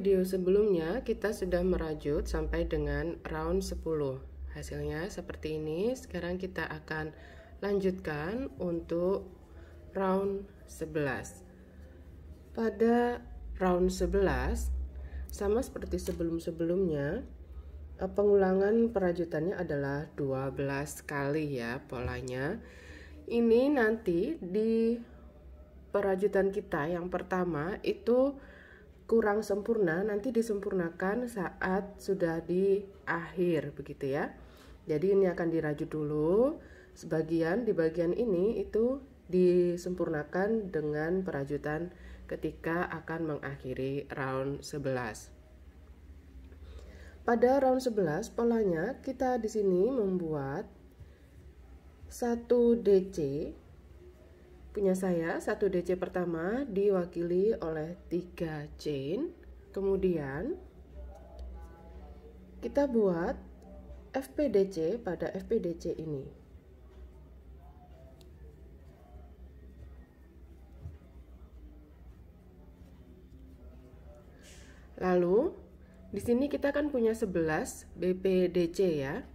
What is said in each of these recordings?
video sebelumnya kita sudah merajut sampai dengan round 10. Hasilnya seperti ini. Sekarang kita akan lanjutkan untuk round 11. Pada round 11 sama seperti sebelum-sebelumnya, pengulangan perajutannya adalah 12 kali ya polanya. Ini nanti di perajutan kita yang pertama itu kurang sempurna, nanti disempurnakan saat sudah di akhir begitu ya. Jadi ini akan dirajut dulu sebagian, di bagian ini itu disempurnakan dengan perajutan ketika akan mengakhiri round 11. Pada round 11 polanya kita di sini membuat 1 DC. Punya saya 1 DC pertama diwakili oleh 3 chain. Kemudian kita buat FPDC pada FPDC ini. Lalu di sini kita kan punya 11 BPDC ya.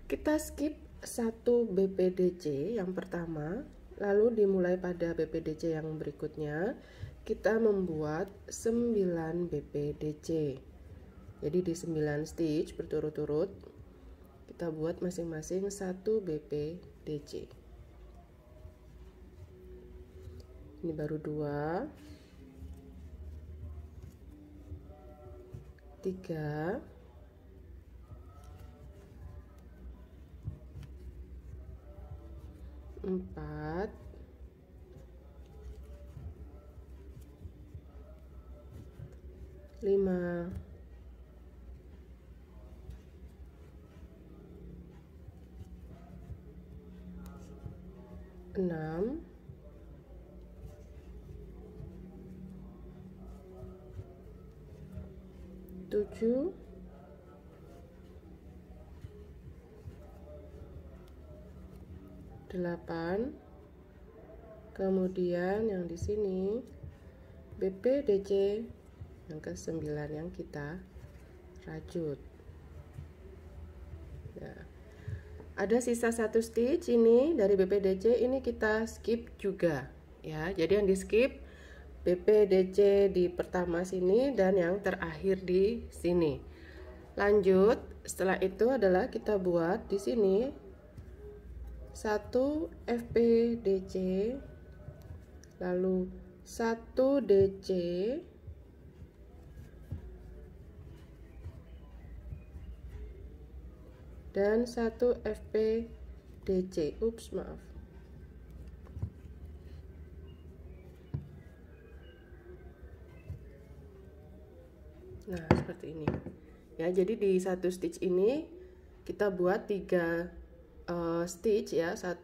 Kita skip 1 BPDC yang pertama. Lalu dimulai pada BPDC yang berikutnya, kita membuat 9 BPDC. Jadi di 9 stitch berturut-turut, kita buat masing-masing 1 BPDC. Ini baru 2, 3, 4, 5, 6, 7, 8, kemudian yang di sini BPDC yang ke-9 yang kita rajut. Nah, ada sisa 1 stitch ini dari BPDC, ini kita skip juga ya. Jadi yang di skip BPDC di pertama sini dan yang terakhir di sini. Lanjut, setelah itu adalah kita buat di sini 1 FPDC, lalu 1 DC, dan 1 FPDC. Ups, maaf. Nah, seperti ini. Ya, jadi di 1 stitch ini kita buat 3 stitch ya, 1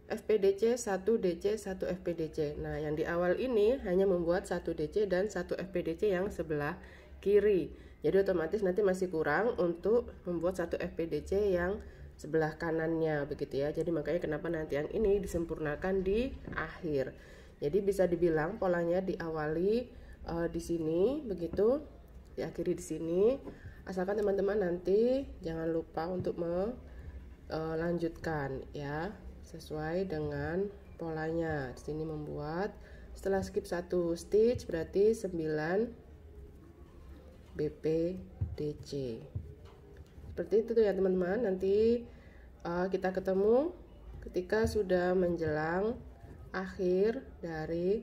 FPDC, 1 DC, 1 FPDC. Nah, yang di awal ini hanya membuat 1 DC dan 1 FPDC yang sebelah kiri. Jadi otomatis nanti masih kurang untuk membuat 1 FPDC yang sebelah kanannya begitu ya. Jadi makanya kenapa nanti yang ini disempurnakan di akhir. Jadi bisa dibilang polanya diawali di sini begitu, diakhiri di sini. Asalkan teman-teman nanti jangan lupa untuk lanjutkan ya sesuai dengan polanya. Di sini membuat setelah skip 1 stitch berarti 9 BPDC. Seperti itu tuh ya teman-teman. Nanti kita ketemu ketika sudah menjelang akhir dari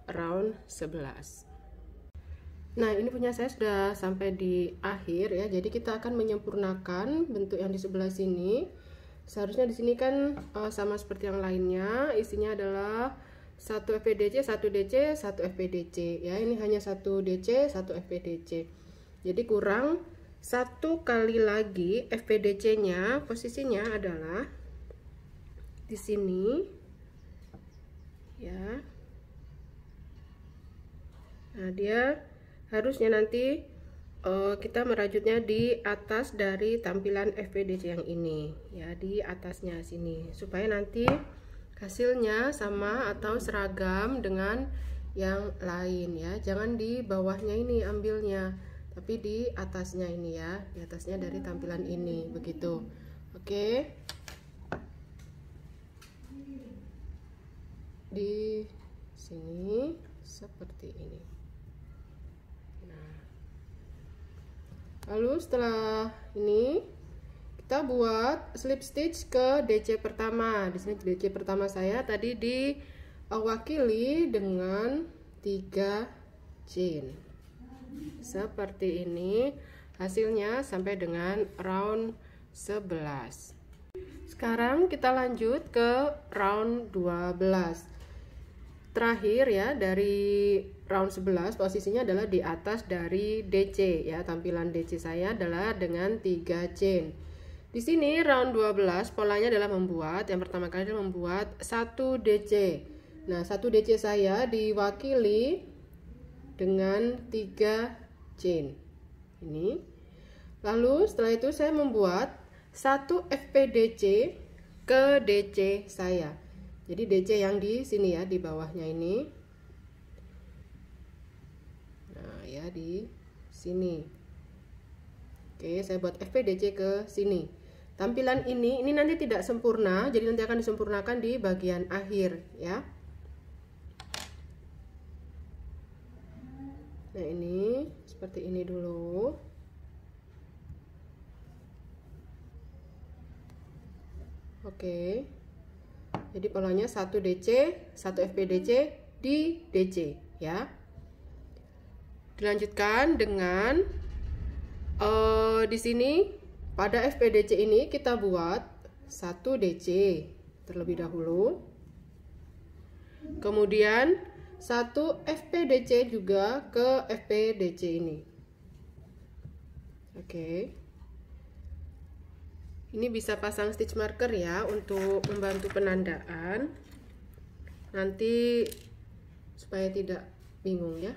round 11. Nah, ini punya saya sudah sampai di akhir ya. Jadi kita akan menyempurnakan bentuk yang di sebelah sini. Seharusnya di sini kan sama seperti yang lainnya, isinya adalah 1 FPDC, 1 DC, 1 FPDC ya. Ini hanya 1 DC, 1 FPDC. Jadi kurang 1 kali lagi FPDC-nya, posisinya adalah di sini ya. Nah, dia harusnya nanti kita merajutnya di atas dari tampilan FPDC yang ini ya, di atasnya sini, supaya nanti hasilnya sama atau seragam dengan yang lain ya. Jangan di bawahnya ini ambilnya, tapi di atasnya ini ya, di atasnya dari tampilan ini begitu. Oke. Di sini seperti ini. Nah, lalu setelah ini kita buat slip stitch ke DC pertama. Di sini DC pertama saya tadi diwakili dengan 3 chain. Seperti ini hasilnya sampai dengan round 11. Sekarang kita lanjut ke round 12. Terakhir ya, dari round 11 posisinya adalah di atas dari DC ya. Tampilan DC saya adalah dengan 3 chain. Di sini round 12 polanya adalah membuat, yang pertama kali adalah membuat 1 DC. Nah, 1 DC saya diwakili dengan 3 chain. Ini. Lalu setelah itu saya membuat 1 FPDC ke DC saya. Jadi DC yang di sini ya, di bawahnya ini. Nah, ya di sini. Oke, saya buat FPDC ke sini. Tampilan ini nanti tidak sempurna, jadi nanti akan disempurnakan di bagian akhir ya. Nah, ini seperti ini dulu. Oke. Jadi polanya 1 DC, 1 FPDC di DC ya. Dilanjutkan dengan di sini pada FPDC ini kita buat 1 DC terlebih dahulu. Kemudian 1 FPDC juga ke FPDC ini. Oke. Ini bisa pasang stitch marker ya untuk membantu penandaan. Nanti supaya tidak bingung ya.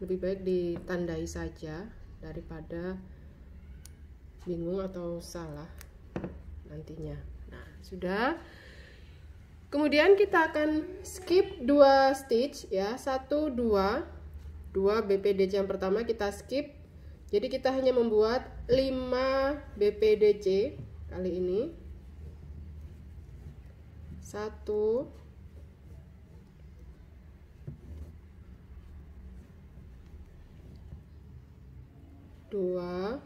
Lebih baik ditandai saja daripada bingung atau salah nantinya. Nah, sudah. Kemudian kita akan skip 2 stitch ya, 1 2 BPDC yang pertama kita skip. Jadi kita hanya membuat 5 BPDC kali ini. 1 2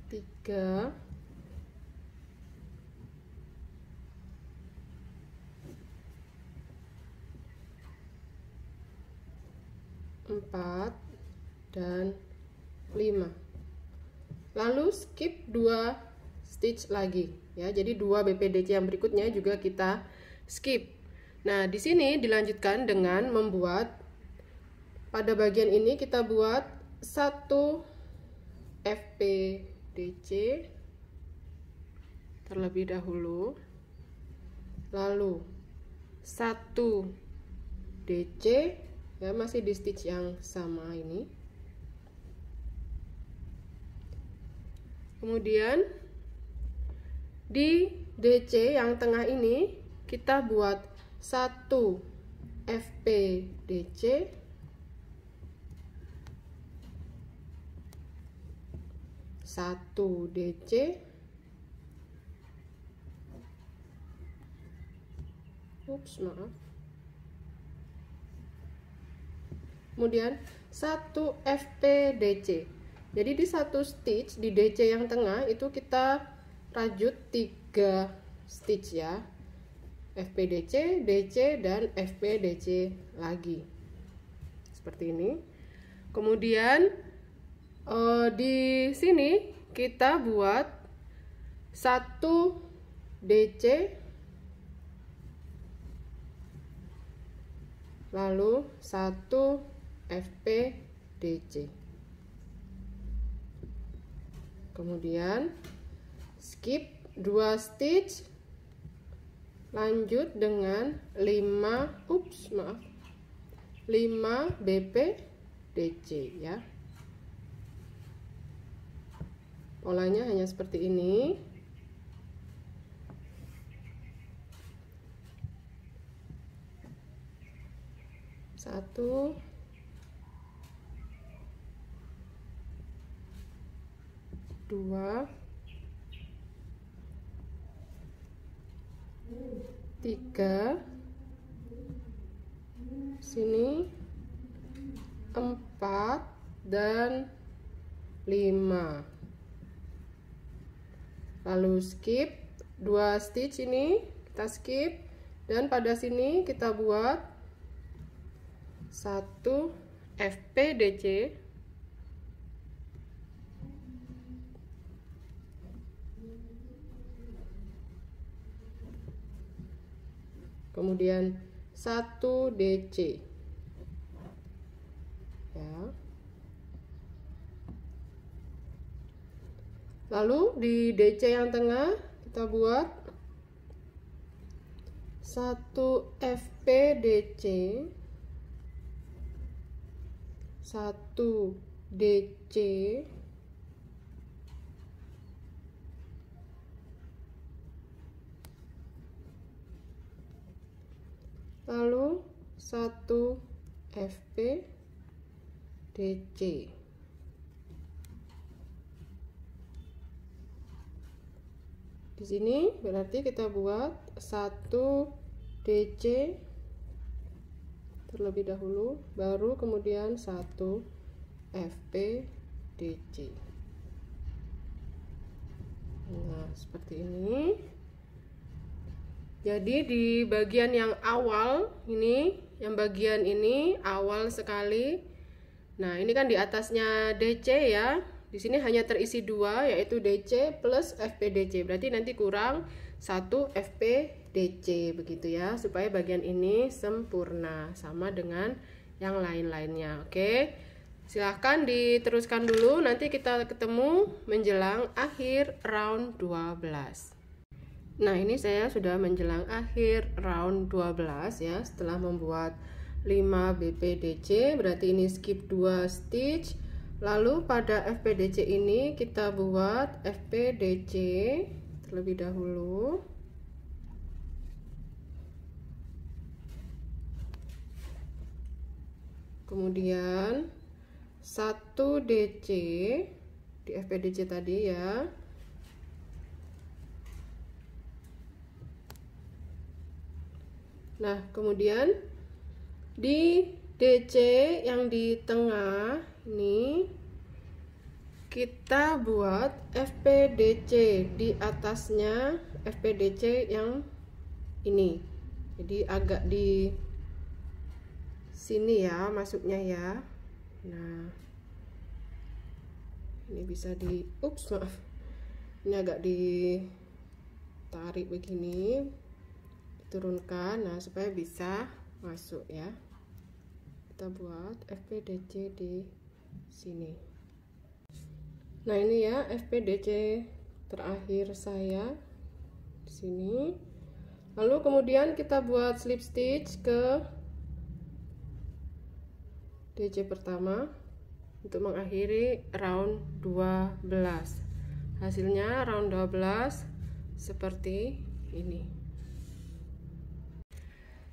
3 4 dan 5. Lalu skip 2 stitch lagi ya. Jadi 2 BPDC yang berikutnya juga kita skip. Nah, di sini dilanjutkan dengan membuat pada bagian ini kita buat 1 FPDC terlebih dahulu. Lalu 1 DC ya, masih di stitch yang sama ini. Kemudian di DC yang tengah ini kita buat 1 FPDC, 1 DC, maaf. Kemudian 1 FPDC. Jadi di satu stitch di DC yang tengah itu kita rajut 3 stitch ya. FPDC, DC, dan FPDC lagi. Seperti ini. Kemudian di sini kita buat 1 DC, lalu 1 FPDC. Kemudian skip 2 stitch, lanjut dengan 5 BPDC ya. Polanya hanya seperti ini. 1, 2, 3, sini 4 dan 5. Lalu skip 2 stitch, ini kita skip, dan pada sini kita buat 1 FPDC, kemudian 1 DC ya. Lalu di DC yang tengah kita buat 1 FPDC, 1 DC, lalu 1 FPDC. Di sini berarti kita buat 1 DC terlebih dahulu, baru kemudian 1 FPDC. Nah, seperti ini. Jadi di bagian yang awal ini, yang bagian ini awal sekali. Nah, ini kan di atasnya DC ya. Di sini hanya terisi 2, yaitu DC plus FPDC. Berarti nanti kurang 1 FPDC begitu ya, supaya bagian ini sempurna sama dengan yang lain-lainnya. Oke. Silahkan diteruskan dulu, nanti kita ketemu menjelang akhir round 12. Nah, ini saya sudah menjelang akhir round 12 ya, setelah membuat 5 BPDC, berarti ini skip 2 stitch. Lalu pada FPDC ini kita buat FPDC terlebih dahulu. Kemudian 1 DC di FPDC tadi ya. Nah, kemudian di DC yang di tengah ini kita buat FPDC di atasnya FPDC yang ini. Jadi agak di sini ya masuknya ya. Nah, ini bisa di maaf. Ini agak ditarik begini, diturunkan, nah supaya bisa masuk ya. Kita buat FPDC di sini. Nah, ini ya FPDC terakhir saya di sini. Lalu kemudian kita buat slip stitch ke DC pertama untuk mengakhiri round 12. Hasilnya round 12 seperti ini.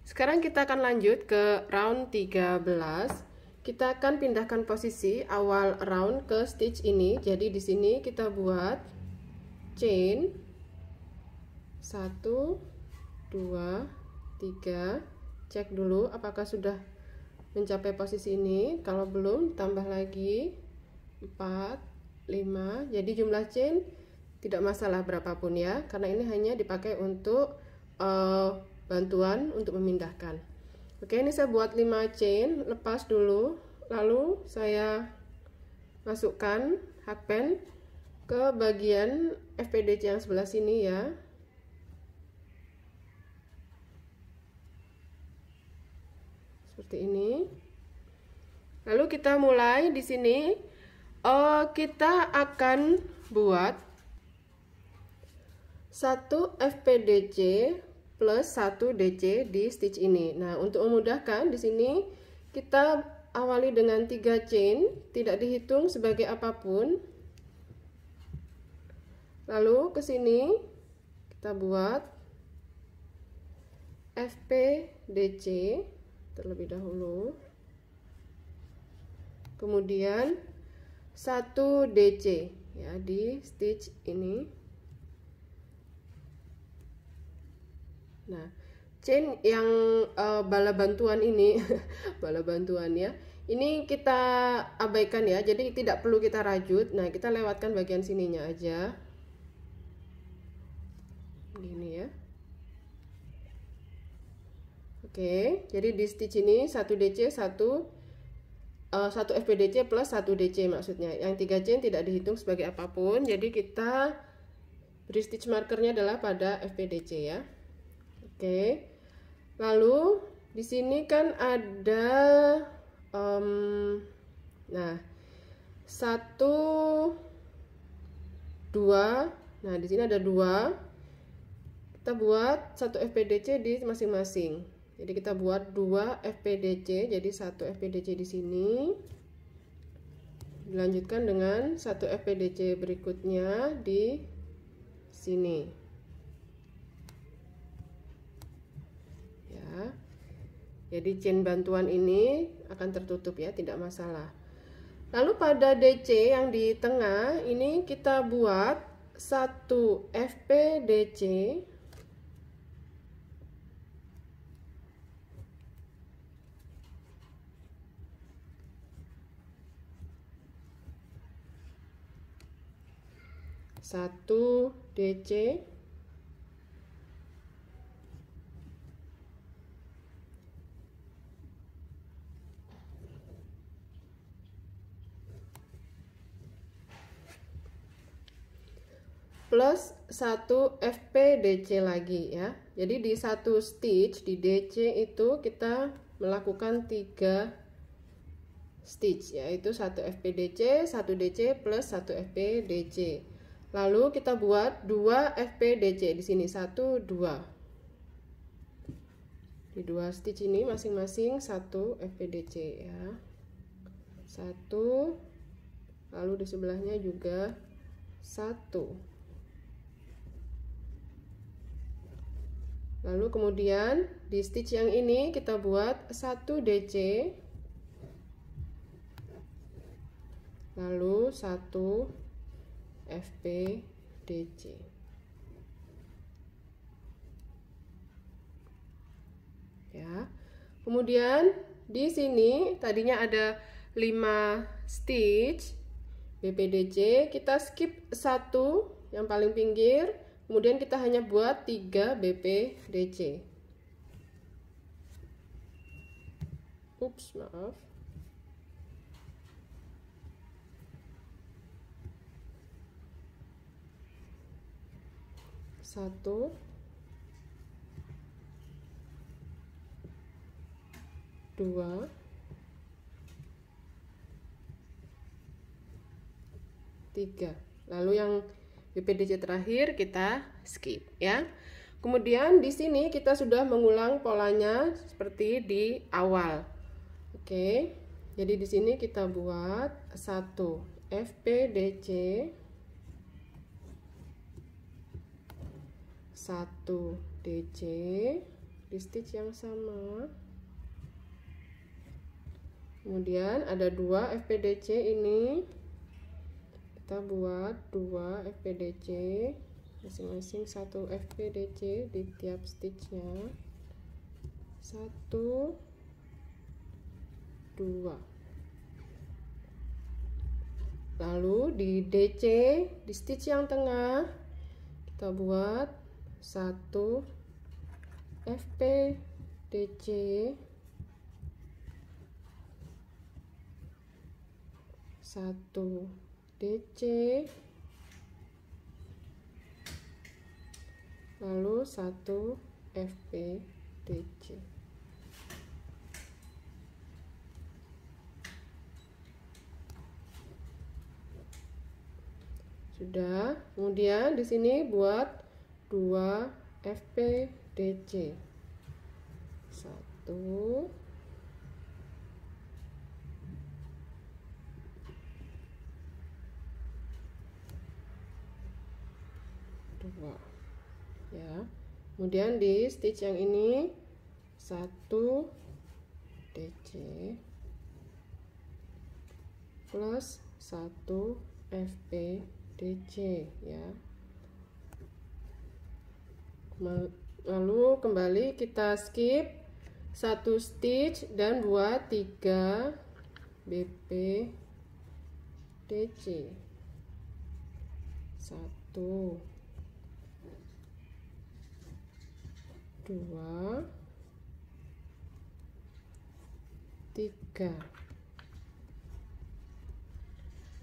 Sekarang kita akan lanjut ke round 13. Kita akan pindahkan posisi awal round ke stitch ini. Jadi di sini kita buat chain 1, 2, 3. Cek dulu apakah sudah mencapai posisi ini. Kalau belum, tambah lagi 4, 5. Jadi jumlah chain tidak masalah berapapun ya, karena ini hanya dipakai untuk bantuan untuk memindahkan. Oke, ini saya buat 5 chain, lepas dulu, lalu saya masukkan hakpen ke bagian FPDC yang sebelah sini ya. Seperti ini. Lalu kita mulai di sini. Kita akan buat 1 FPDC plus 1 DC di stitch ini. Nah, untuk memudahkan di sini kita awali dengan 3 chain, tidak dihitung sebagai apapun. Lalu ke sini kita buat FPDC terlebih dahulu. Kemudian 1 DC ya di stitch ini. Nah, chain yang bala bantuan ini bala bantuan ya, ini kita abaikan ya, jadi tidak perlu kita rajut. Nah, kita lewatkan bagian sininya aja gini ya. Oke, jadi di stitch ini 1 DC 1 FPDC plus 1 DC maksudnya. Yang 3 chain tidak dihitung sebagai apapun. Jadi kita beri stitch markernya adalah pada FPDC ya. Oke. Lalu di sini kan ada nah 1 2. Nah, di sini ada 2. Kita buat 1 FPDC di masing-masing. Jadi kita buat 2 FPDC, jadi 1 FPDC di sini. Dilanjutkan dengan 1 FPDC berikutnya di sini. Ya. Jadi chain bantuan ini akan tertutup ya, tidak masalah. Lalu pada DC yang di tengah ini kita buat 1 FPDC. Satu DC, plus 1 FPDC lagi ya. Jadi di satu stitch di DC itu kita melakukan 3 stitch, yaitu 1 FPDC, 1 DC plus 1 FPDC. Lalu kita buat 2 FPDC di sini, 1 2. Di 2 stitch ini masing-masing 1 FPDC ya. 1, lalu di sebelahnya juga 1. Lalu kemudian di stitch yang ini kita buat 1 DC, lalu 1 FPDC. Ya. Kemudian di sini tadinya ada 5 stitch BPDC, kita skip 1 yang paling pinggir, kemudian kita hanya buat 3 BPDC. Ups, maaf. Satu, 2, 3. Lalu yang BPDC terakhir kita skip ya. Kemudian di sini kita sudah mengulang polanya seperti di awal. Oke. Jadi di sini kita buat 1 FPDC, 1 DC di stitch yang sama. Kemudian ada 2 FPDC ini. Kita buat 2 FPDC, masing-masing 1 FPDC di tiap stitchnya. 1 2. Lalu di DC di stitch yang tengah kita buat 1 FPDC, 1 DC, lalu 1 FPDC. Sudah. Kemudian di sini buat 2 FPDC. 1 2 ya. Kemudian di stitch yang ini 1 DC plus 1 FPDC ya. Lalu kembali kita skip 1 stitch dan buat 3 BPDC. 1 2 3.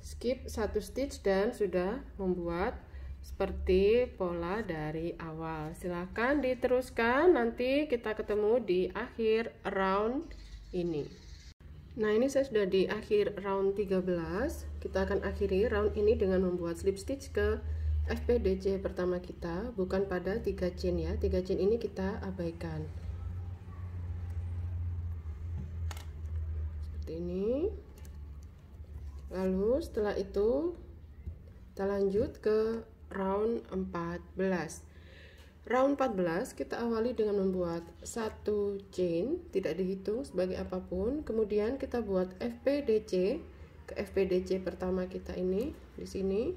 Skip 1 stitch dan sudah membuat seperti pola dari awal. Silahkan diteruskan, nanti kita ketemu di akhir round ini. Nah, ini saya sudah di akhir round 13. Kita akan akhiri round ini dengan membuat slip stitch ke FPDC pertama kita, bukan pada 3 chain ya. 3 chain ini kita abaikan. Seperti ini. Lalu setelah itu kita lanjut ke round 14. Round 14 kita awali dengan membuat 1 chain, tidak dihitung sebagai apapun. Kemudian kita buat FPDC ke FPDC pertama kita ini di sini.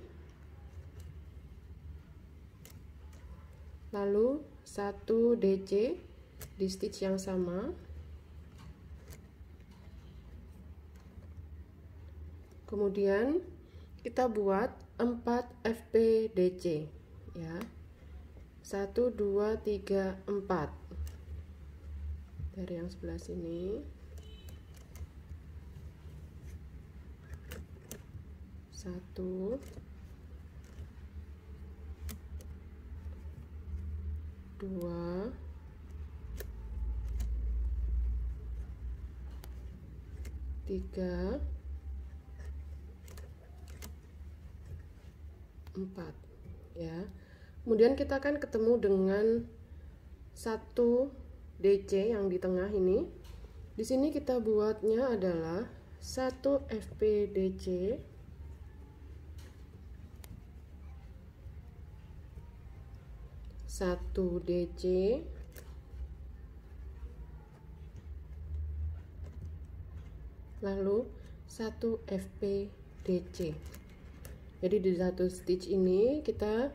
Lalu 1 DC di stitch yang sama. Kemudian kita buat 4 FPDC ya. 1 2 3 4 dari yang sebelah sini. 1 2 3 4 ya. Kemudian kita akan ketemu dengan 1 DC yang di tengah ini. Di sini kita buatnya adalah 1 FPDC, 1 DC, lalu 1 FPDC. Jadi di satu stitch ini kita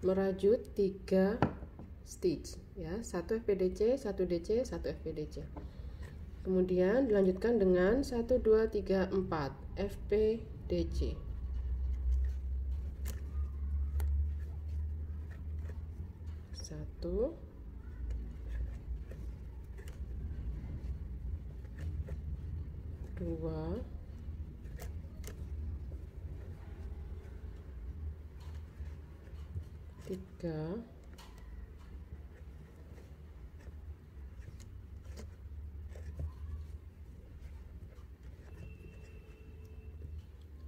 merajut 3 stitch ya, 1 FPDC, 1 DC, 1 FPDC. Kemudian dilanjutkan dengan 1 2 3 4 FPDC. 1 2 3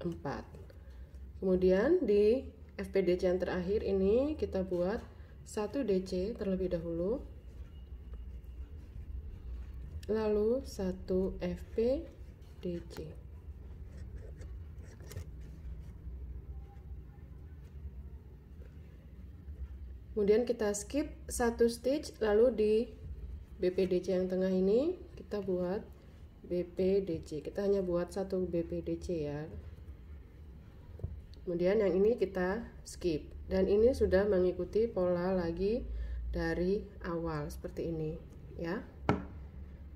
4. Kemudian di FPDC yang terakhir ini kita buat 1 DC terlebih dahulu, lalu 1 FPDC. Kemudian kita skip 1 stitch, lalu di BPDC yang tengah ini kita buat BPDC. Kita hanya buat 1 BPDC ya. Kemudian yang ini kita skip, dan ini sudah mengikuti pola lagi dari awal seperti ini ya.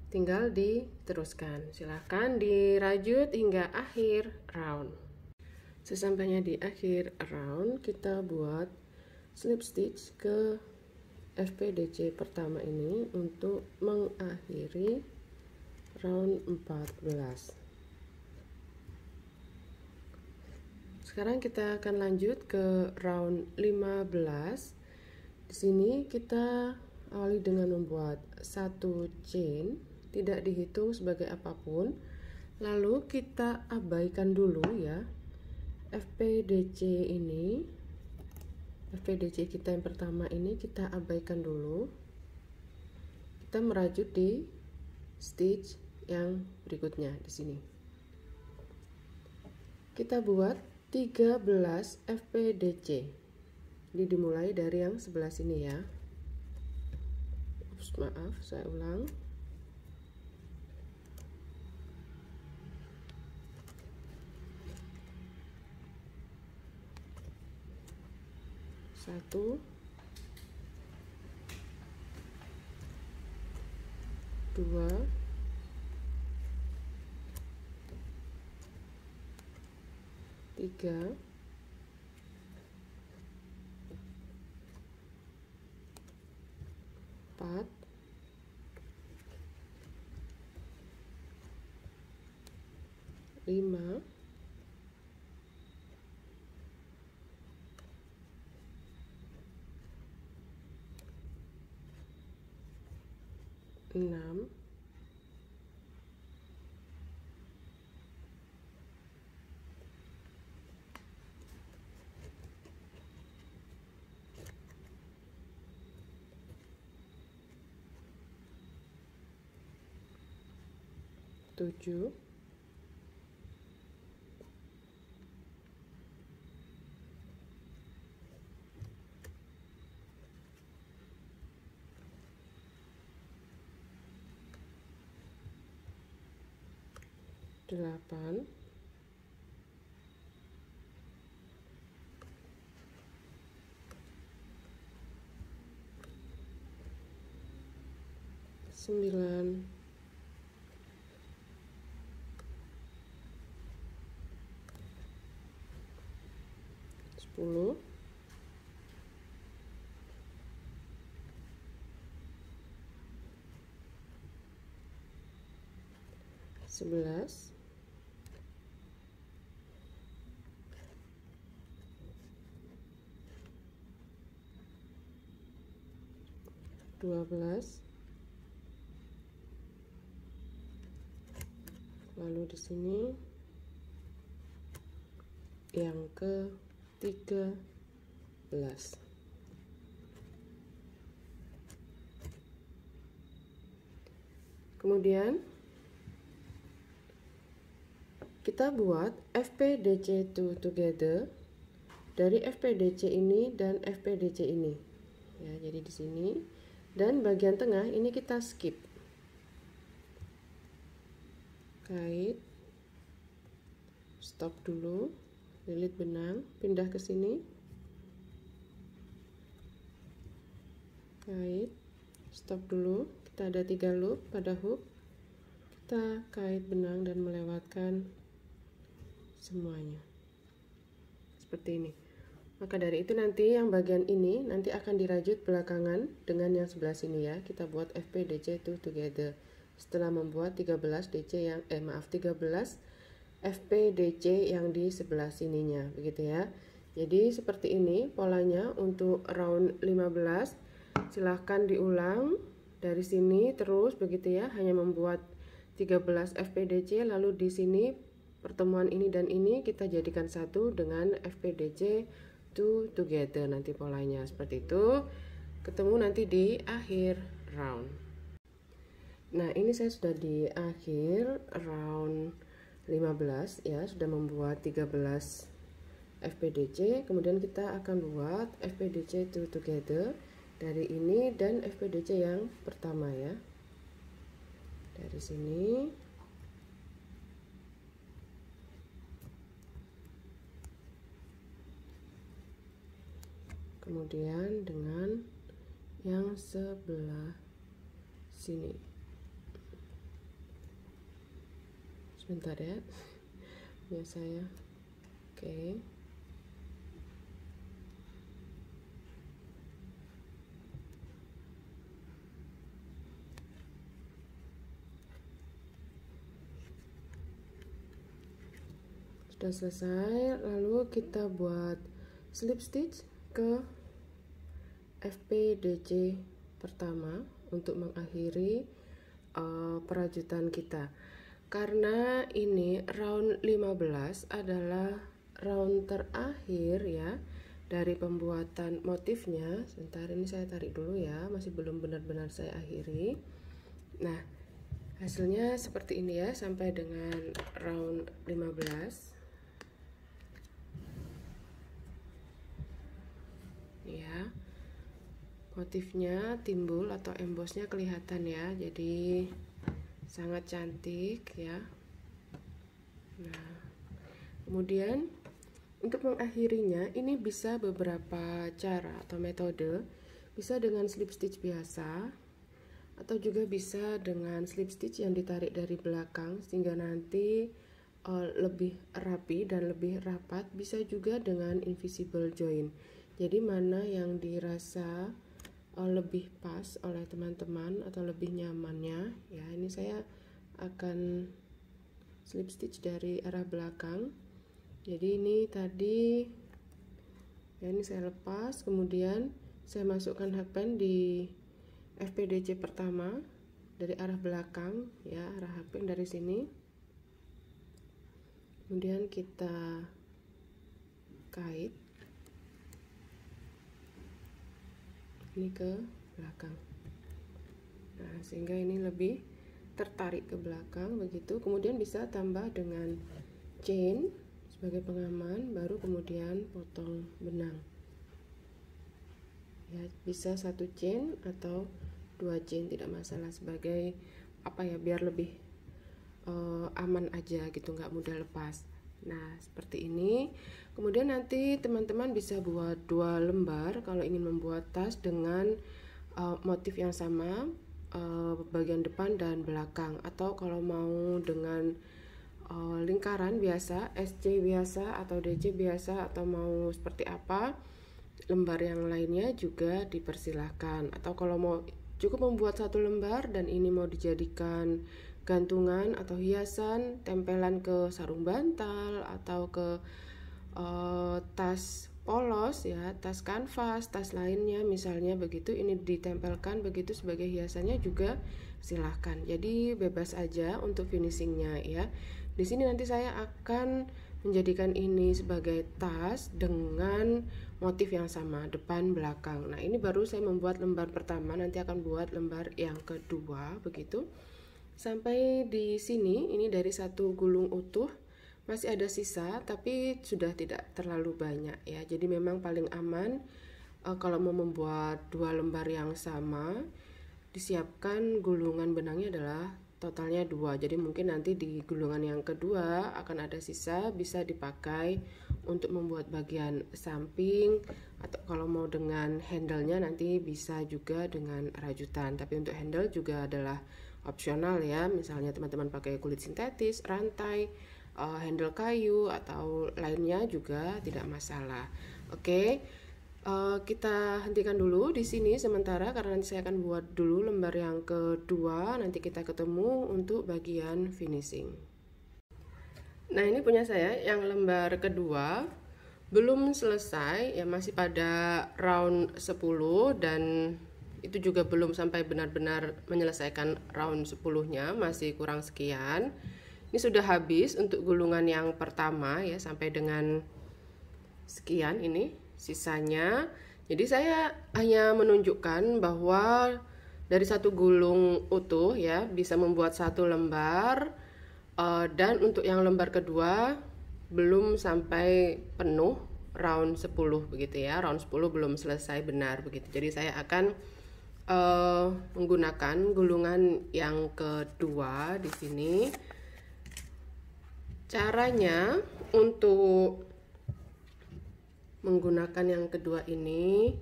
Tinggal diteruskan. Silahkan dirajut hingga akhir round. Sesampainya di akhir round, kita buat slip stitch ke FPDC pertama ini untuk mengakhiri round 14. Sekarang kita akan lanjut ke round 15. Di sini kita awali dengan membuat 1 chain, tidak dihitung sebagai apapun. Lalu kita abaikan dulu ya FPDC ini. FPDC kita yang pertama ini kita abaikan dulu. Kita merajut di stitch yang berikutnya di sini. Kita buat 13 FPDC. Ini dimulai dari yang sebelah sini ya. Ups, maaf, saya ulang. 1, 2, 3, 4, 5, 6, 7, 8, 9, 10, 11, 12, lalu di sini yang ke-13. Kemudian kita buat FPDC together dari FPDC ini dan FPDC ini. Ya, jadi di sini dan bagian tengah ini kita skip. Kait, stop dulu, lilit benang, pindah ke sini, kait, stop dulu. Kita ada 3 loop pada hook, kita kait benang dan melewatkan semuanya seperti ini. Maka dari itu nanti yang bagian ini nanti akan dirajut belakangan dengan yang sebelah sini ya. Kita buat FPDC together setelah membuat 13 DC yang 13 FPDC yang di sebelah sininya, begitu ya. Jadi seperti ini polanya untuk round 15. Silahkan diulang dari sini terus begitu ya, hanya membuat 13 FPDC, lalu di sini pertemuan ini dan ini kita jadikan satu dengan FPDC together nanti polanya seperti itu. Ketemu nanti di akhir round. Nah, ini saya sudah di akhir round 15 ya, sudah membuat 13 FPDC. Kemudian kita akan buat FPDC together dari ini dan FPDC yang pertama ya. Dari sini kemudian dengan yang sebelah sini. Sebentar ya, punya saya. Oke. Sudah selesai, lalu kita buat slip stitch ke FPDC pertama untuk mengakhiri perajutan kita. Karena ini round 15 adalah round terakhir ya dari pembuatan motifnya. Sebentar, ini saya tarik dulu ya, masih belum benar-benar saya akhiri. Nah, hasilnya seperti ini ya sampai dengan round 15 ya. Motifnya timbul atau embossnya kelihatan ya, jadi sangat cantik ya. Nah, kemudian untuk mengakhirinya ini bisa beberapa cara atau metode. Bisa dengan slip stitch biasa, atau juga bisa dengan slip stitch yang ditarik dari belakang sehingga nanti lebih rapi dan lebih rapat. Bisa juga dengan invisible join. Jadi mana yang dirasa lebih pas oleh teman-teman atau lebih nyamannya ya. Ini saya akan slip stitch dari arah belakang. Jadi ini tadi ya, ini saya lepas, kemudian saya masukkan hakpen di FPDC pertama dari arah belakang ya, arah hakpen dari sini. Kemudian kita kait ini ke belakang. Nah, sehingga ini lebih tertarik ke belakang begitu. Kemudian bisa tambah dengan chain sebagai pengaman, baru kemudian potong benang ya. Bisa 1 chain atau 2 chain, tidak masalah, sebagai apa ya, biar lebih aman aja gitu, nggak mudah lepas. Nah, seperti ini. Kemudian nanti teman-teman bisa buat 2 lembar kalau ingin membuat tas dengan motif yang sama, bagian depan dan belakang. Atau kalau mau dengan lingkaran biasa, SC biasa atau DC biasa, atau mau seperti apa, lembar yang lainnya juga dipersilahkan. Atau kalau mau cukup membuat 1 lembar dan ini mau dijadikan gantungan atau hiasan, tempelan ke sarung bantal atau ke tas polos ya, tas kanvas, tas lainnya misalnya begitu, ini ditempelkan begitu sebagai hiasannya juga silahkan. Jadi bebas aja untuk finishingnya ya. Di sini nanti saya akan menjadikan ini sebagai tas dengan motif yang sama, depan belakang. Nah, ini baru saya membuat lembar pertama, nanti akan buat lembar yang kedua begitu. Sampai di sini, ini dari 1 gulung utuh masih ada sisa, tapi sudah tidak terlalu banyak ya. Jadi memang paling aman kalau mau membuat 2 lembar yang sama, disiapkan gulungan benangnya adalah totalnya 2. Jadi mungkin nanti di gulungan yang kedua akan ada sisa, bisa dipakai untuk membuat bagian samping, atau kalau mau dengan handle-nya nanti bisa juga dengan rajutan. Tapi untuk handle juga adalah opsional ya. Misalnya teman-teman pakai kulit sintetis, rantai, handle kayu atau lainnya juga tidak masalah. Oke. Kita hentikan dulu di sini sementara karena nanti saya akan buat dulu lembar yang kedua, nanti kita ketemu untuk bagian finishing. Nah, ini punya saya yang lembar kedua belum selesai ya, masih pada round 10 dan itu juga belum sampai benar-benar menyelesaikan round 10-nya, masih kurang sekian. Ini sudah habis untuk gulungan yang pertama ya, sampai dengan sekian ini sisanya. Jadi saya hanya menunjukkan bahwa dari 1 gulung utuh ya bisa membuat 1 lembar, dan untuk yang lembar kedua belum sampai penuh round 10 begitu ya, round 10 belum selesai benar begitu. Jadi saya akan menggunakan gulungan yang kedua di sini. Caranya untuk menggunakan yang kedua ini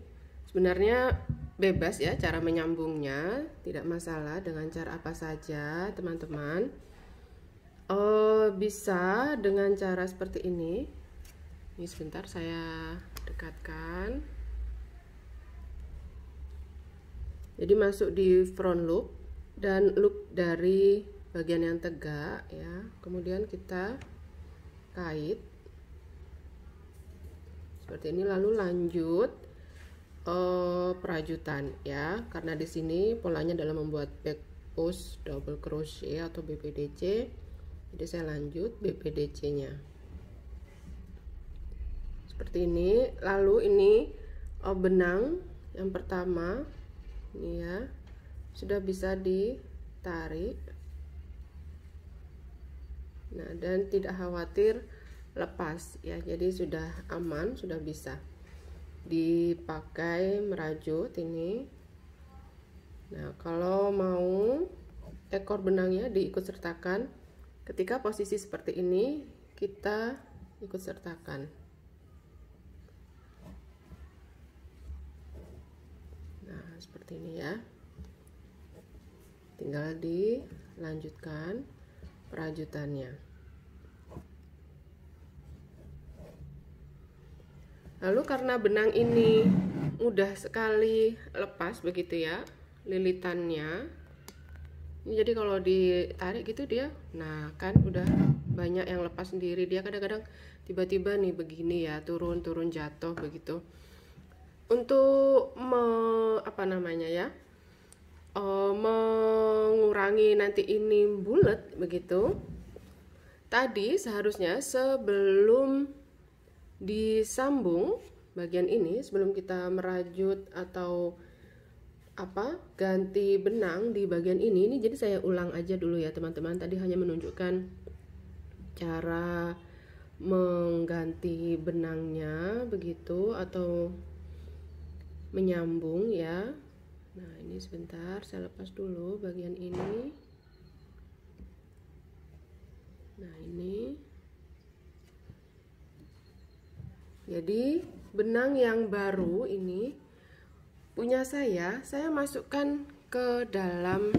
sebenarnya bebas ya, cara menyambungnya tidak masalah, dengan cara apa saja teman-teman. Bisa dengan cara seperti ini. Ini sebentar saya dekatkan. Jadi masuk di front loop dan loop dari bagian yang tegak ya, kemudian kita kait seperti ini, lalu lanjut perajutan ya, karena di sini polanya adalah membuat back post double crochet atau BPDC, jadi saya lanjut BPDC nya seperti ini. Lalu ini benang yang pertama ini ya sudah bisa ditarik, nah dan tidak khawatir lepas ya, jadi sudah aman, sudah bisa dipakai merajut ini. Nah, kalau mau ekor benangnya diikut sertakan ketika posisi seperti ini, kita ikut sertakan seperti ini ya. Tinggal dilanjutkan perajutannya. Lalu karena benang ini mudah sekali lepas begitu ya lilitannya, jadi kalau ditarik gitu dia, nah kan udah banyak yang lepas sendiri. Dia kadang-kadang tiba-tiba nih begini ya, turun jatuh begitu. Untuk mengurangi nanti ini bulat begitu, tadi seharusnya sebelum disambung bagian ini, sebelum kita merajut atau ganti benang di bagian ini jadi saya ulang aja dulu ya teman-teman. Tadi hanya menunjukkan cara mengganti benangnya begitu atau menyambung ya. Nah ini sebentar saya lepas dulu bagian ini. Nah ini jadi benang yang baru ini punya saya masukkan ke dalam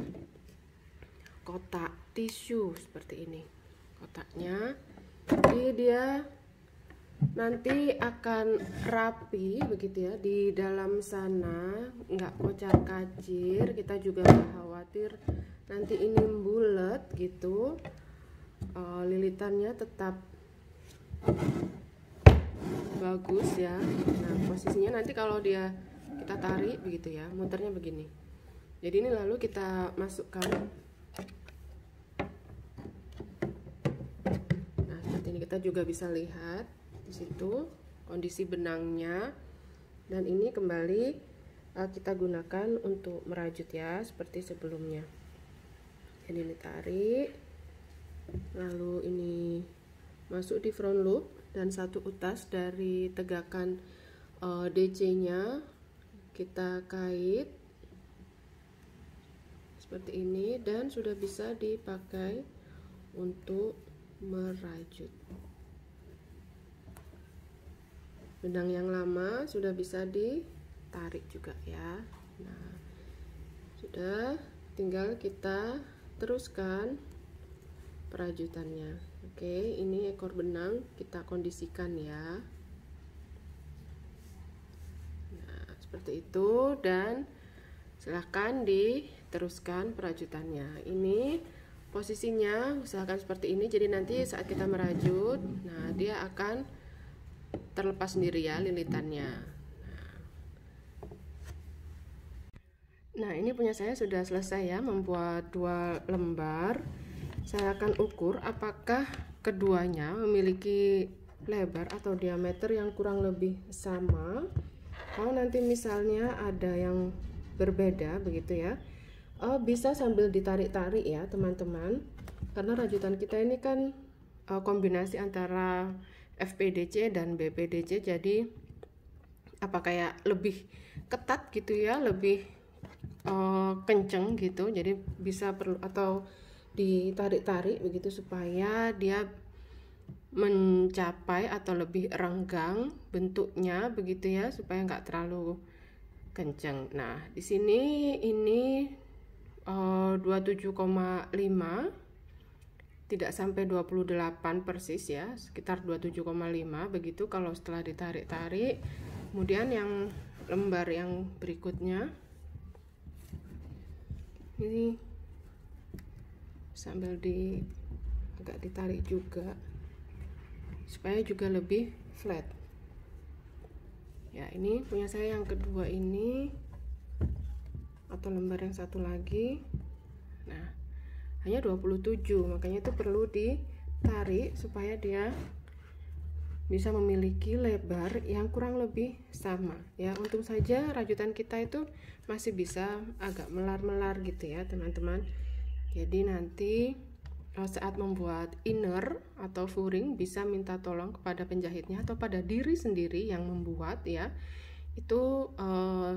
kotak tisu seperti ini kotaknya. Jadi dia nanti akan rapi begitu ya di dalam sana, nggak kocar kacir. Kita juga nggak khawatir nanti ini bulat gitu, lilitannya tetap bagus ya. Nah posisinya nanti kalau kita tarik begitu ya, muternya begini. Jadi ini lalu kita masukkan. Nah seperti ini kita juga bisa lihat di situ kondisi benangnya. Dan ini kembali kita gunakan untuk merajut ya seperti sebelumnya. Jadi ditarik, lalu ini masuk di front loop dan satu utas dari tegakan DC-nya kita kait seperti ini dan sudah bisa dipakai untuk merajut. Benang yang lama sudah bisa ditarik juga ya. Nah sudah, tinggal kita teruskan perajutannya. Oke, ini ekor benang kita kondisikan ya. Nah, seperti itu dan silahkan diteruskan perajutannya. Ini posisinya usahakan seperti ini. Jadi nanti saat kita merajut, nah dia akan terlepas sendiri ya lilitannya. Nah, ini punya saya sudah selesai ya membuat 2 lembar. Saya akan ukur apakah keduanya memiliki lebar atau diameter yang kurang lebih sama. Kalau nanti misalnya ada yang berbeda begitu ya, bisa sambil ditarik-tarik ya teman-teman, karena rajutan kita ini kan kombinasi antara FPDC dan BPDC, jadi kayak lebih ketat gitu ya, lebih kenceng gitu. Jadi bisa perlu atau ditarik-tarik begitu supaya dia mencapai atau lebih renggang bentuknya begitu ya, supaya nggak terlalu kenceng. Nah di sini ini 27,5, tidak sampai 28 persis ya, sekitar 27,5 begitu kalau setelah ditarik-tarik. Kemudian yang lembar yang berikutnya ini sambil agak ditarik juga supaya juga lebih flat ya. Ini punya saya yang kedua ini atau lembar yang satu lagi. Nah hanya 27, makanya itu perlu ditarik supaya dia bisa memiliki lebar yang kurang lebih sama ya. Untung saja rajutan kita itu masih bisa agak melar-melar gitu ya teman-teman. Jadi nanti saat membuat inner atau furing bisa minta tolong kepada penjahitnya atau pada diri sendiri yang membuat ya, itu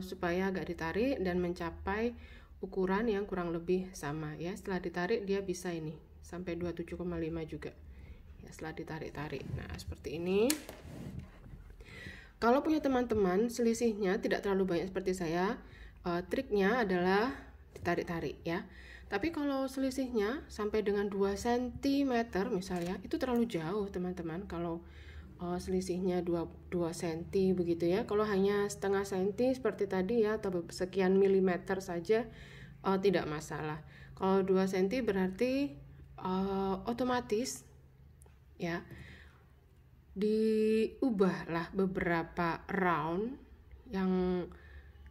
supaya agak ditarik dan mencapai ukuran yang kurang lebih sama ya. Setelah ditarik dia bisa ini sampai 27,5 juga ya setelah ditarik-tarik. Nah seperti ini. Kalau punya teman-teman selisihnya tidak terlalu banyak seperti saya, triknya adalah ditarik-tarik ya. Tapi kalau selisihnya sampai dengan 2 cm misalnya, itu terlalu jauh teman-teman. Kalau selisihnya 2 cm begitu ya. Kalau hanya setengah senti seperti tadi ya, atau sekian milimeter saja, tidak masalah. Kalau 2 cm berarti otomatis ya diubahlah beberapa round yang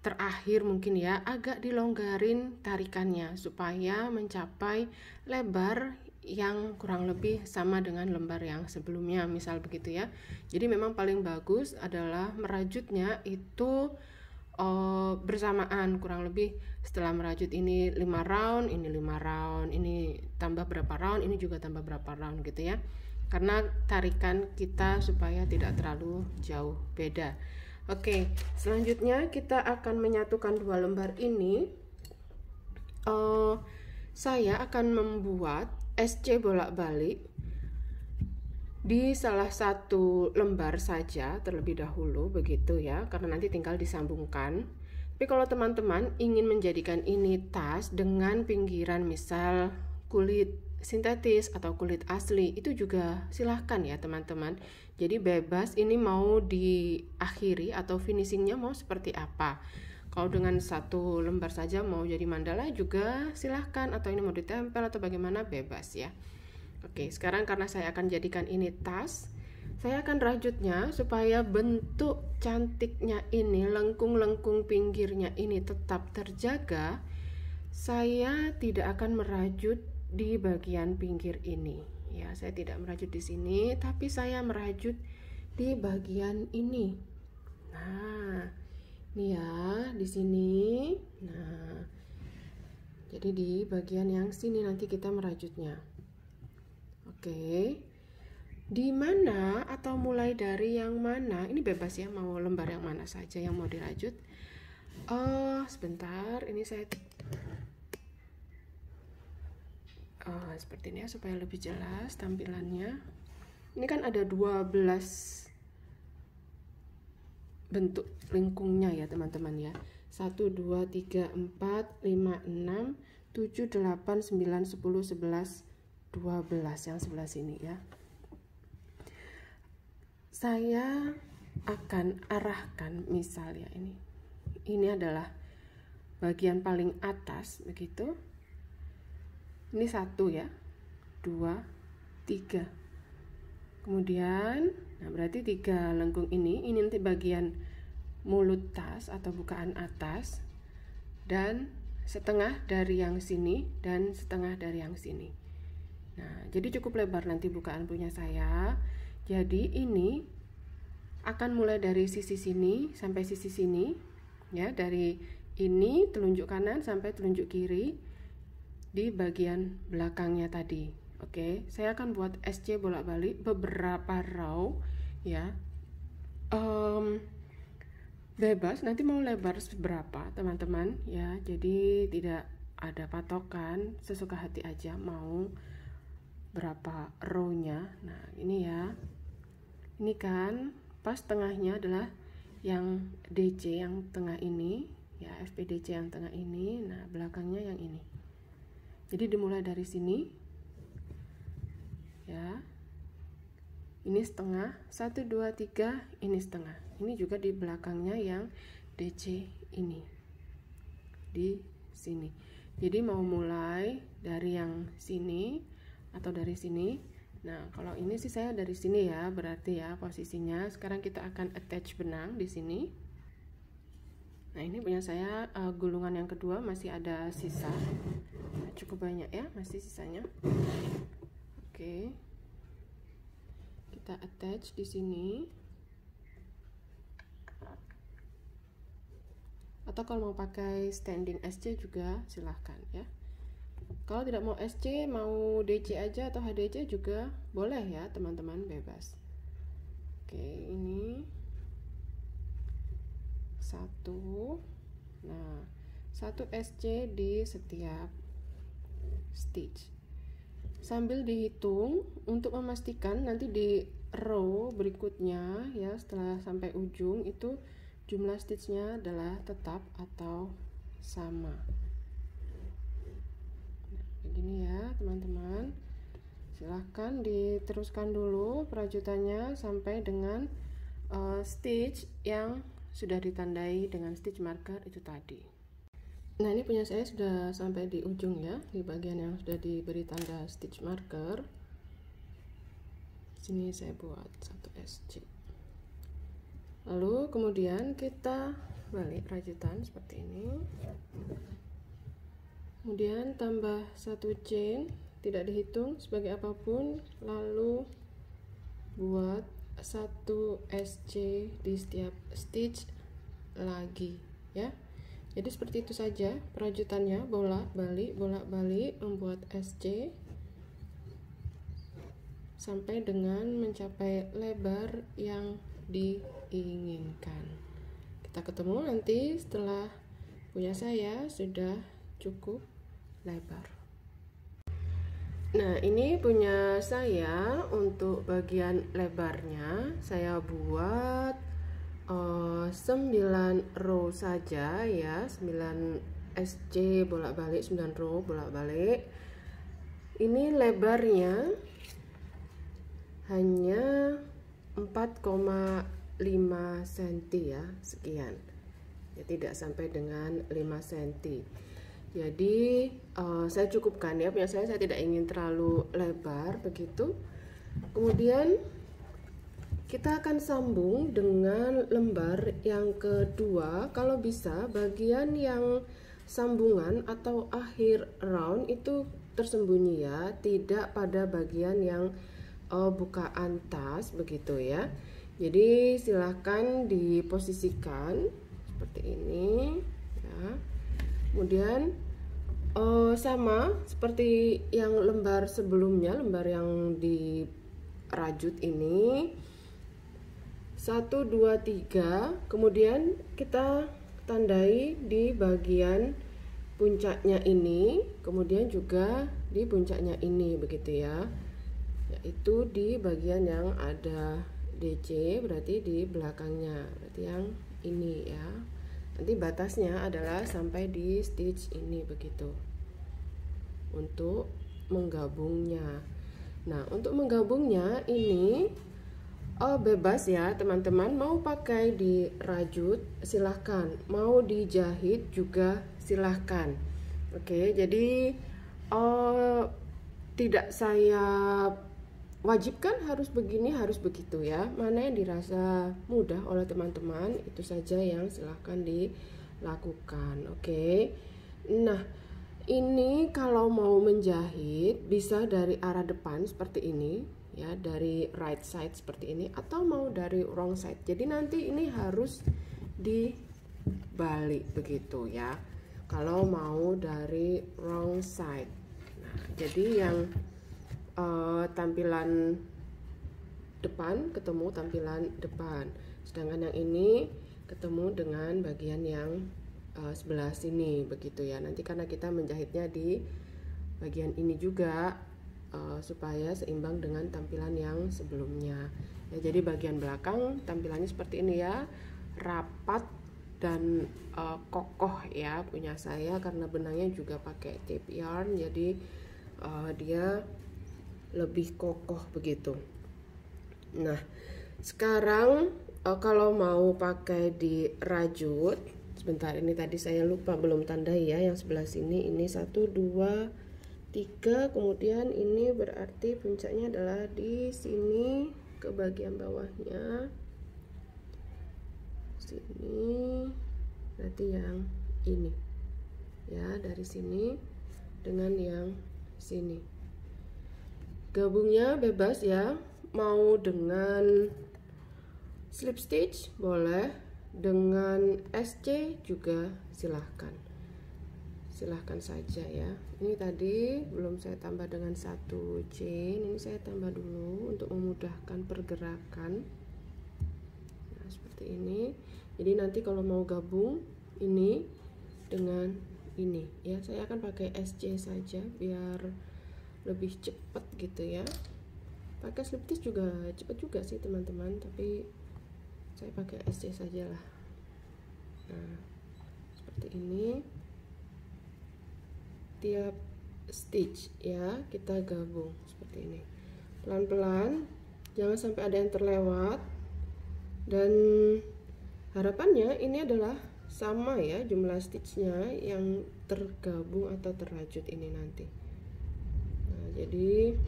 terakhir mungkin ya, agak dilonggarin tarikannya supaya mencapai lebar yang kurang lebih sama dengan lembar yang sebelumnya, misal begitu ya. Jadi memang paling bagus adalah merajutnya itu bersamaan, kurang lebih setelah merajut ini 5 round, ini 5 round, ini tambah berapa round, ini juga tambah berapa round gitu ya, karena tarikan kita supaya tidak terlalu jauh beda. Oke, selanjutnya kita akan menyatukan 2 lembar ini. Saya akan membuat SC bolak-balik di salah satu lembar saja terlebih dahulu begitu ya, karena nanti tinggal disambungkan. Tapi kalau teman-teman ingin menjadikan ini tas dengan pinggiran misal kulit sintetis atau kulit asli, itu juga silahkan ya teman-teman. Jadi bebas ini mau diakhiri atau finishingnya mau seperti apa. Kalau dengan satu lembar saja mau jadi mandala juga silahkan, atau ini mau ditempel atau bagaimana, bebas ya. Oke, sekarang karena saya akan jadikan ini tas, saya akan rajutnya supaya bentuk cantiknya ini, lengkung-lengkung pinggirnya ini tetap terjaga. Saya tidak akan merajut di bagian pinggir ini ya, saya tidak merajut di sini, tapi saya merajut di bagian ini. Nah, ini ya di sini. Nah, jadi di bagian yang sini nanti kita merajutnya. Oke, di mana atau mulai dari yang mana ini bebas ya, mau lembar yang mana saja yang mau dirajut. Sebentar, ini saya seperti ini ya supaya lebih jelas tampilannya. Ini kan ada 12 bentuk lengkungnya ya teman-teman ya. 1, 2, 3, 4, 5, 6, 7, 8, 9, 10, 11, 12 yang sebelah sini ya. Saya akan arahkan misal ya, ini adalah bagian paling atas begitu. Ini 1 ya, 2, 3. Kemudian, nah berarti 3 lengkung ini nanti bagian mulut tas atau bukaan atas, dan setengah dari yang sini dan setengah dari yang sini. Nah, jadi cukup lebar nanti bukaan punya saya. Jadi ini akan mulai dari sisi sini sampai sisi sini ya, dari ini telunjuk kanan sampai telunjuk kiri di bagian belakangnya tadi. Oke, saya akan buat SC bolak-balik beberapa row ya. Bebas nanti mau lebar seberapa teman-teman ya, jadi tidak ada patokan, sesuka hati aja mau berapa row-nya. Nah ini ya, ini kan pas tengahnya adalah yang DC yang tengah ini ya, FPDC yang tengah ini. Nah belakangnya yang ini. Jadi dimulai dari sini ya, ini setengah, 1, 2, 3, ini setengah, ini juga di belakangnya yang DC ini di sini. Jadi mau mulai dari yang sini atau dari sini. Nah kalau ini sih saya dari sini ya, berarti ya posisinya. Sekarang kita akan attach benang di sini. Nah ini punya saya gulungan yang kedua masih ada sisa, nah, cukup banyak ya, masih sisanya. Oke, kita attach di sini. Atau kalau mau pakai standing SC juga silahkan ya. Kalau tidak mau SC, mau DC aja atau HDC juga boleh ya teman-teman, bebas. Oke, ini 1. Nah 1 SC di setiap stitch, sambil dihitung untuk memastikan nanti di row berikutnya ya, setelah sampai ujung itu jumlah stitchnya adalah tetap atau sama. Nah, begini ya teman-teman. Silahkan diteruskan dulu perajutannya sampai dengan stitch yang sudah ditandai dengan stitch marker itu tadi. Nah, ini punya saya sudah sampai di ujung ya, di bagian yang sudah diberi tanda stitch marker. Sini saya buat 1 SC. Lalu kemudian kita balik rajutan seperti ini. Kemudian tambah 1 chain, tidak dihitung sebagai apapun, lalu buat 1 SC di setiap stitch lagi ya. Jadi seperti itu saja perajutannya, bolak-balik membuat SC sampai dengan mencapai lebar yang diinginkan. Kita ketemu nanti setelah punya saya sudah cukup lebar. Nah, ini punya saya untuk bagian lebarnya saya buat 9 row saja ya, 9 SC bolak-balik, 9 row bolak-balik. Ini lebarnya hanya 4,5 cm ya, sekian ya, tidak sampai dengan 5 cm. Jadi saya cukupkan ya, punya saya tidak ingin terlalu lebar begitu. Kemudian kita akan sambung dengan lembar yang kedua. Kalau bisa bagian yang sambungan atau akhir round itu tersembunyi ya, tidak pada bagian yang bukaan tas begitu ya. Jadi silahkan diposisikan seperti ini ya. Kemudian sama seperti yang lembar sebelumnya, lembar yang dirajut ini 1, 2, 3, kemudian kita tandai di bagian puncaknya ini, kemudian juga di puncaknya ini begitu ya, yaitu di bagian yang ada DC, berarti di belakangnya, berarti yang ini ya. Nanti batasnya adalah sampai di stitch ini begitu untuk menggabungnya. Nah, untuk menggabungnya ini bebas ya teman-teman, mau pakai dirajut silahkan, mau dijahit juga silahkan. Oke, jadi tidak saya wajibkan harus begini harus begitu ya, mana yang dirasa mudah oleh teman-teman itu saja yang silahkan dilakukan. Oke, nah ini kalau mau menjahit bisa dari arah depan seperti ini ya, dari right side seperti ini, atau mau dari wrong side. Jadi nanti ini harus dibalik begitu ya, kalau mau dari wrong side. Nah, jadi yang tampilan depan ketemu tampilan depan, sedangkan yang ini ketemu dengan bagian yang sebelah sini begitu ya. Nanti karena kita menjahitnya di bagian ini juga supaya seimbang dengan tampilan yang sebelumnya ya. Jadi bagian belakang tampilannya seperti ini ya, rapat dan kokoh ya punya saya, karena benangnya juga pakai tape yarn, jadi dia lebih kokoh begitu. Nah, sekarang kalau mau pakai dirajut, sebentar, ini tadi saya lupa belum tandai ya, yang sebelah sini ini 1, 2, 3, kemudian ini berarti puncaknya adalah di sini ke bagian bawahnya sini, berarti yang ini ya, dari sini dengan yang sini. Gabungnya bebas ya, mau dengan slip stitch boleh, dengan SC juga silahkan saja ya. Ini tadi belum saya tambah dengan 1 chain, ini saya tambah dulu untuk memudahkan pergerakan. Nah, seperti ini. Jadi nanti kalau mau gabung ini dengan ini ya, saya akan pakai SC saja biar lebih cepat gitu ya. Pakai slip stitch juga cepat juga sih teman-teman, tapi saya pakai SC saja lah. Nah, seperti ini. tiap stitch ya, kita gabung seperti ini pelan-pelan, jangan sampai ada yang terlewat. Dan harapannya ini adalah sama ya jumlah stitchnya yang tergabung atau terrajut ini nanti. Nah, jadi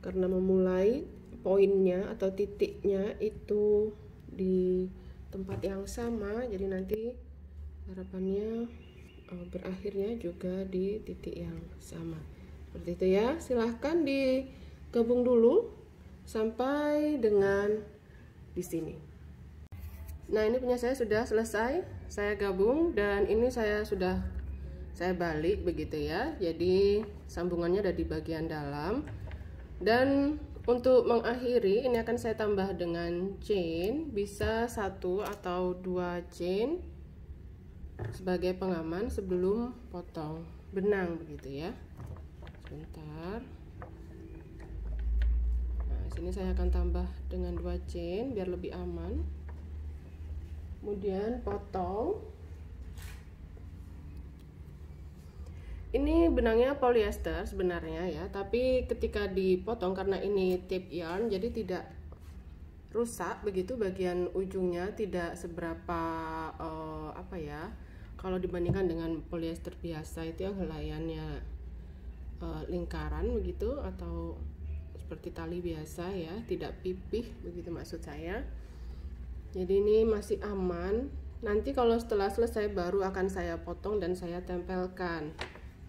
karena memulai poinnya atau titiknya itu di tempat yang sama, jadi nanti harapannya berakhirnya juga di titik yang sama. Seperti itu ya. Silahkan digabung dulu sampai dengan di sini. Nah, ini punya saya sudah selesai, saya gabung dan ini saya balik begitu ya. Jadi sambungannya ada di bagian dalam. Dan untuk mengakhiri ini akan saya tambah dengan chain, bisa 1 atau 2 chain sebagai pengaman sebelum potong benang begitu ya. Sebentar. Nah, sini saya akan tambah dengan 2 chain biar lebih aman. Kemudian potong. Ini benangnya polyester sebenarnya ya, tapi ketika dipotong karena ini tape yarn jadi tidak rusak begitu, bagian ujungnya tidak seberapa apa ya, kalau dibandingkan dengan polyester biasa itu yang helaiannya lingkaran begitu atau seperti tali biasa ya, tidak pipih begitu maksud saya. Jadi ini masih aman. Nanti kalau setelah selesai baru akan saya potong dan saya tempelkan.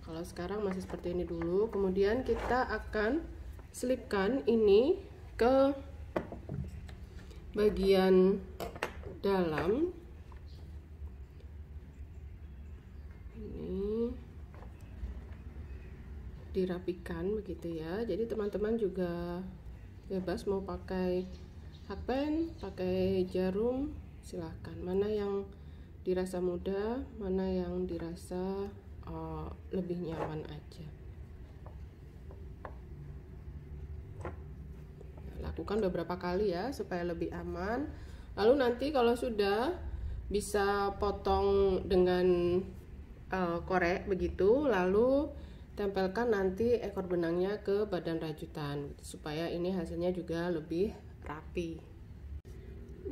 Kalau sekarang masih seperti ini dulu. Kemudian kita akan selipkan ini ke bagian dalam. Ini dirapikan begitu ya. Jadi teman-teman juga bebas mau pakai hakpen, pakai jarum, silahkan. Mana yang dirasa mudah, mana yang dirasa lebih nyaman aja. Lakukan beberapa kali ya supaya lebih aman. Lalu nanti kalau sudah bisa potong dengan korek begitu, lalu tempelkan nanti ekor benangnya ke badan rajutan supaya ini hasilnya juga lebih rapi.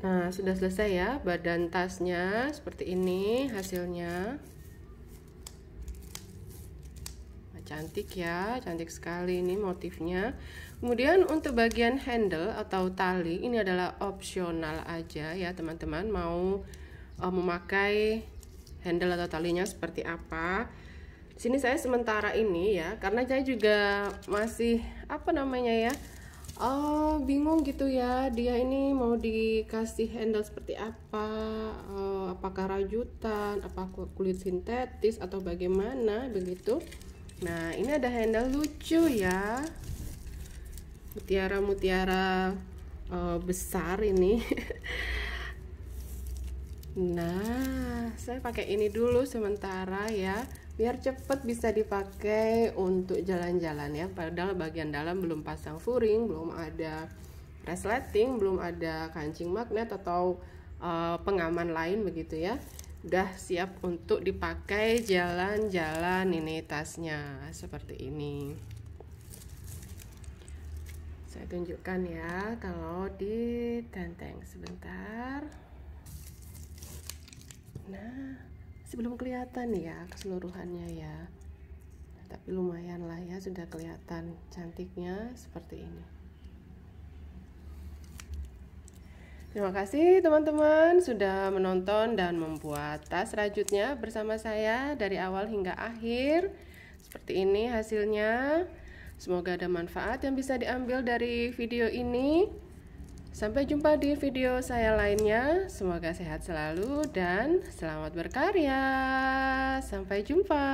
Nah, sudah selesai ya badan tasnya, seperti ini hasilnya. Cantik ya, cantik sekali ini motifnya. Kemudian untuk bagian handle atau tali ini adalah opsional aja ya teman-teman, mau memakai handle atau talinya seperti apa. Di sini saya sementara ini ya, karena saya juga masih apa namanya ya, bingung gitu ya, dia ini mau dikasih handle seperti apa, apakah rajutan, apakah kulit sintetis atau bagaimana begitu. Nah, ini ada handle lucu ya, mutiara-mutiara besar ini. Nah, saya pakai ini dulu sementara ya, biar cepet bisa dipakai untuk jalan-jalan ya. Padahal bagian dalam belum pasang furing, belum ada resleting, belum ada kancing magnet atau pengaman lain begitu ya. Udah siap untuk dipakai jalan-jalan ini tasnya seperti ini. Saya tunjukkan ya kalau ditenteng sebentar. Nah, belum kelihatan ya keseluruhannya ya, tapi lumayan lah ya, sudah kelihatan cantiknya seperti ini. Terima kasih teman-teman sudah menonton dan membuat tas rajutnya bersama saya dari awal hingga akhir. Seperti ini hasilnya. Semoga ada manfaat yang bisa diambil dari video ini. Sampai jumpa di video saya lainnya. Semoga sehat selalu dan selamat berkarya. Sampai jumpa.